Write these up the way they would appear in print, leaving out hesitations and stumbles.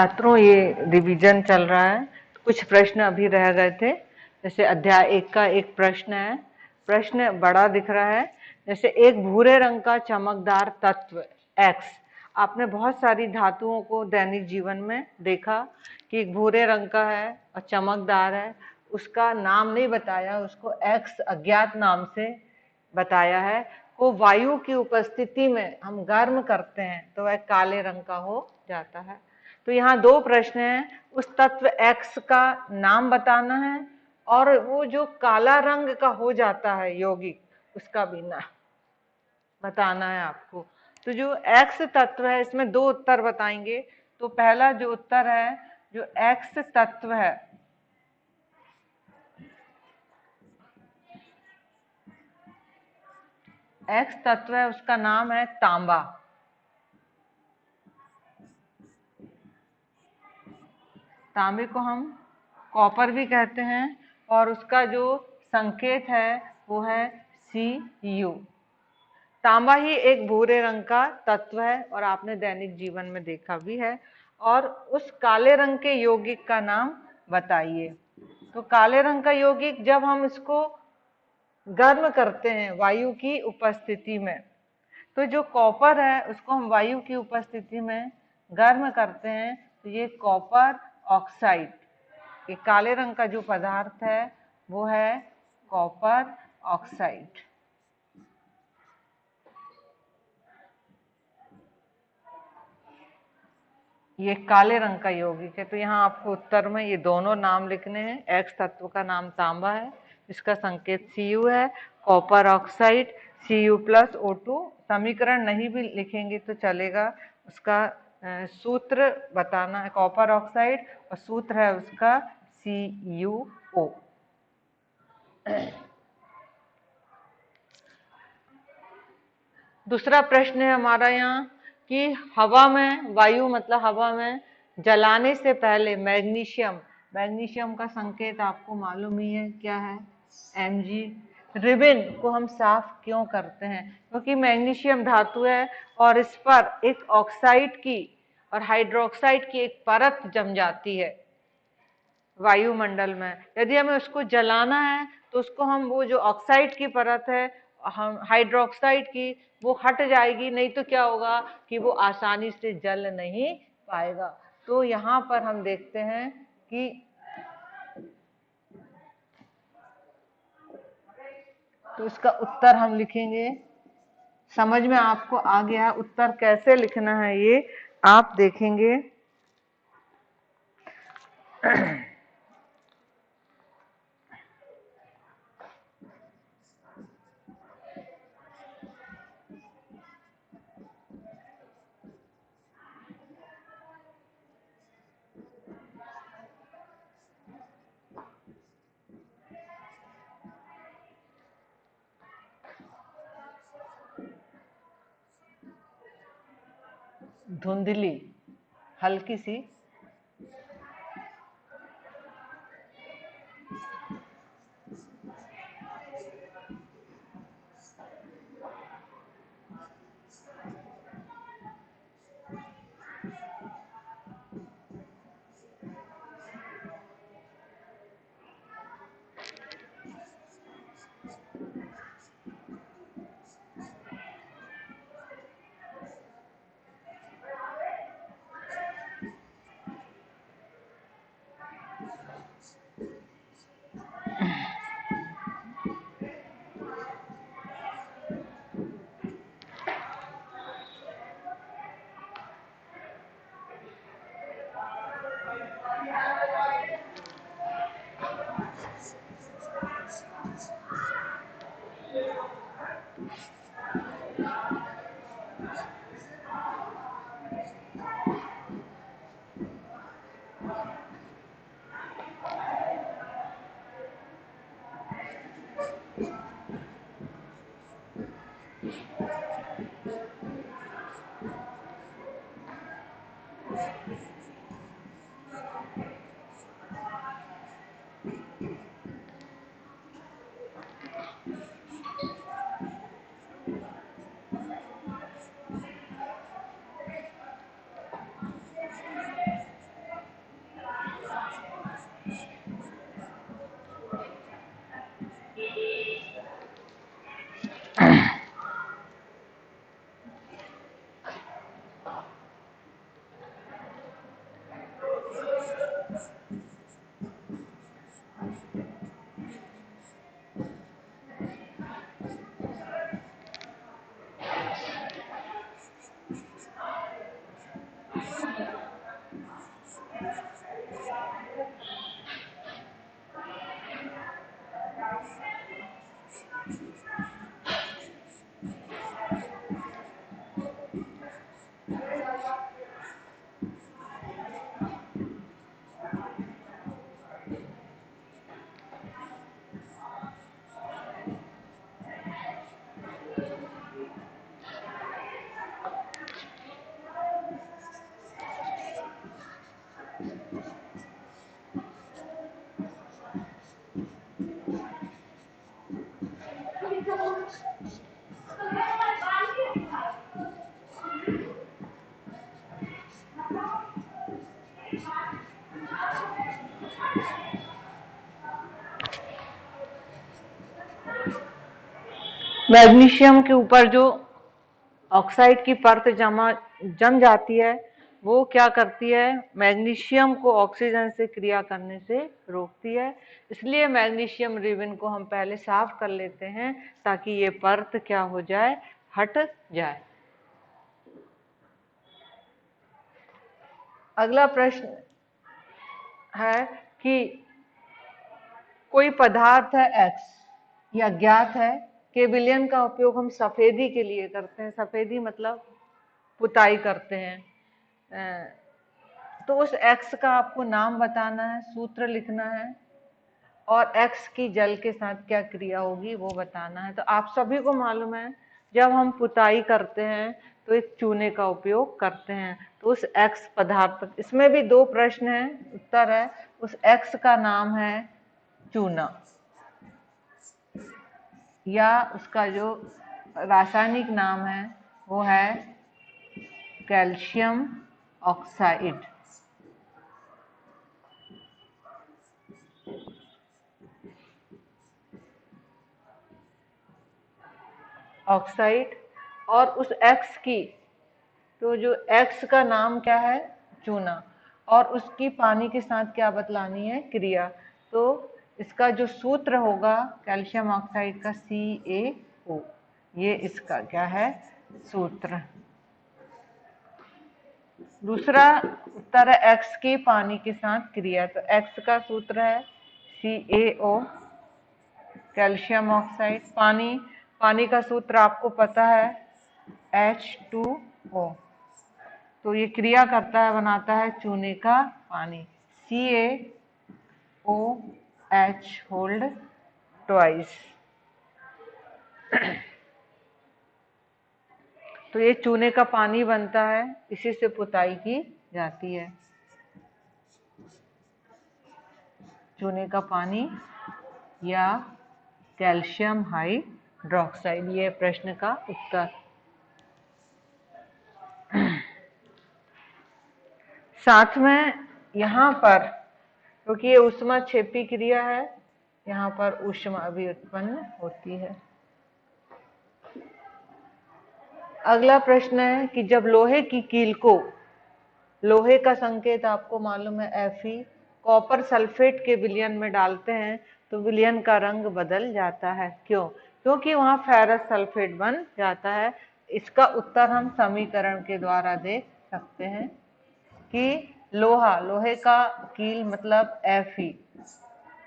छात्रों, ये रिवीजन चल रहा है। कुछ प्रश्न अभी रह गए थे। जैसे अध्याय 1 का एक प्रश्न है, प्रश्न बड़ा दिख रहा है। जैसे एक भूरे रंग का चमकदार तत्व X। आपने बहुत सारी धातुओं को दैनिक जीवन में देखा कि एक भूरे रंग का है और चमकदार है, उसका नाम नहीं बताया, उसको X अज्ञात नाम से बताया है। को वायु की उपस्थिति में हम गर्म करते हैं तो वह काले रंग का हो जाता है। तो यहाँ दो प्रश्न हैं, उस तत्व X का नाम बताना है और वो जो काला रंग का हो जाता है यौगिक, उसका भी नाम बताना है आपको। तो जो X तत्व है, इसमें दो उत्तर बताएंगे। तो पहला जो उत्तर है, जो X तत्व है, X तत्व है, उसका नाम है तांबा। तांबे को हम कॉपर भी कहते हैं और उसका जो संकेत है वो है Cu। तांबा ही एक भूरे रंग का तत्व है और आपने दैनिक जीवन में देखा भी है। और उस काले रंग के यौगिक का नाम बताइए। तो काले रंग का यौगिक जब हम इसको गर्म करते हैं वायु की उपस्थिति में, तो जो कॉपर है उसको हम वायु की उपस्थिति में गर्म करते हैं तो ये कॉपर ऑक्साइड, ये काले रंग का जो पदार्थ है वो है कॉपर ऑक्साइड। ये काले रंग का यौगिक है। तो यहाँ आपको उत्तर में ये दोनों नाम लिखने हैं। एक्स तत्व का नाम तांबा है, इसका संकेत Cu है, कॉपर ऑक्साइड Cu+O2। समीकरण नहीं भी लिखेंगे तो चलेगा, उसका सूत्र बताना है कॉपर ऑक्साइड और सूत्र है उसका CuO। दूसरा प्रश्न है हमारा यहाँ कि हवा में, वायु मतलब हवा में जलाने से पहले मैग्नीशियम, मैग्नीशियम का संकेत आपको मालूम ही है क्या है, Mg। रिबिन को हम साफ क्यों करते हैं? क्योंकि मैग्नीशियम धातु है और इस पर एक ऑक्साइड की और हाइड्रोक्साइड की एक परत जम जाती है वायुमंडल में। यदि हमें उसको जलाना है तो उसको हम, वो जो ऑक्साइड की परत है, हम हाइड्रोक्साइड की, वो हट जाएगी, नहीं तो क्या होगा कि वो आसानी से जल नहीं पाएगा। तो यहाँ पर हम देखते हैं कि तो इसका उत्तर हम लिखेंगे। समझ में आपको आ गया उत्तर कैसे लिखना है, ये आप देखेंगे। धुंधली, हल्की सी, मैग्नीशियम के ऊपर जो ऑक्साइड की परत जम जाती है, वो क्या करती है, मैग्नीशियम को ऑक्सीजन से क्रिया करने से रोकती है। इसलिए मैग्नीशियम रिबन को हम पहले साफ कर लेते हैं ताकि ये परत क्या हो जाए, हट जाए। अगला प्रश्न है कि कोई पदार्थ है X या ज्ञात है, के विलयन का उपयोग हम सफेदी के लिए करते हैं। सफेदी मतलब पुताई करते हैं। तो उस X का आपको नाम बताना है, सूत्र लिखना है और X की जल के साथ क्या क्रिया होगी वो बताना है। तो आप सभी को मालूम है, जब हम पुताई करते हैं तो एक चूने का उपयोग करते हैं। तो उस X पदार्थ, इसमें भी दो प्रश्न हैं, उत्तर है, उस X का नाम है चूना, या उसका जो रासायनिक नाम है वो है कैल्शियम ऑक्साइड। ऑक्साइड और उस X की, तो जो X का नाम क्या है, चूना, और उसकी पानी के साथ क्या बतलानी है, क्रिया। तो इसका जो सूत्र होगा कैल्शियम ऑक्साइड का CaO, ये इसका क्या है, सूत्र। दूसरा उत्तर है X की पानी के साथ क्रिया। तो X का सूत्र है CaO, कैल्शियम ऑक्साइड। पानी का सूत्र आपको पता है H2O। तो ये क्रिया करता है, बनाता है चूने का पानी, CaOH होल्ड ट्वाइस। तो ये चूने का पानी बनता है, इसी से पुताई की जाती है। चूने का पानी या कैल्शियम हाइड्रोक्साइड, ये प्रश्न का उत्तर। साथ में यहाँ पर, क्योंकि ये ऊष्माक्षेपी क्रिया है, यहाँ पर ऊष्मा भी उत्पन्न होती है। अगला प्रश्न है कि जब लोहे की कील को, लोहे का संकेत आपको मालूम है Fe, कॉपर सल्फेट के विलयन में डालते हैं तो विलयन का रंग बदल जाता है, क्यों? क्योंकि वहां फेरस सल्फेट बन जाता है। इसका उत्तर हम समीकरण के द्वारा दे सकते हैं कि लोहे का कील मतलब Fe,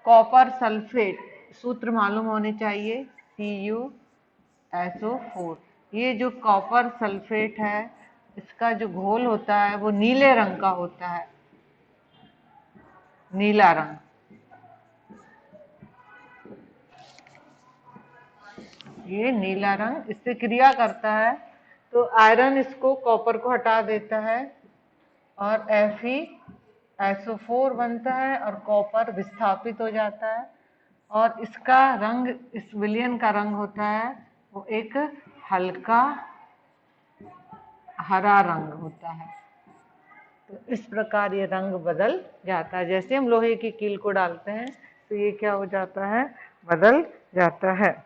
कॉपर सल्फेट सूत्र मालूम होने चाहिए CuSO4। ये जो कॉपर सल्फेट है, इसका जो घोल होता है वो नीले रंग का होता है, नीला रंग। ये नीला रंग इससे क्रिया करता है, तो आयरन इसको, कॉपर को हटा देता है और FeSO4 बनता है और कॉपर विस्थापित हो जाता है। और इसका रंग, इस विलयन का रंग होता है वो एक हल्का हरा रंग होता है। तो इस प्रकार ये रंग बदल जाता है। जैसे हम लोहे की कील को डालते हैं तो ये क्या हो जाता है, बदल जाता है।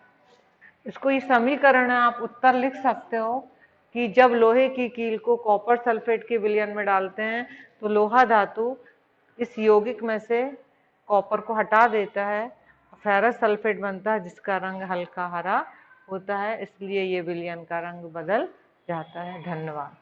इसको ये समीकरण है, आप उत्तर लिख सकते हो कि जब लोहे की कील को कॉपर सल्फेट के विलयन में डालते हैं तो लोहा धातु इस यौगिक में से कॉपर को हटा देता है, फेरस सल्फेट बनता है जिसका रंग हल्का हरा होता है, इसलिए ये विलयन का रंग बदल जाता है। धन्यवाद।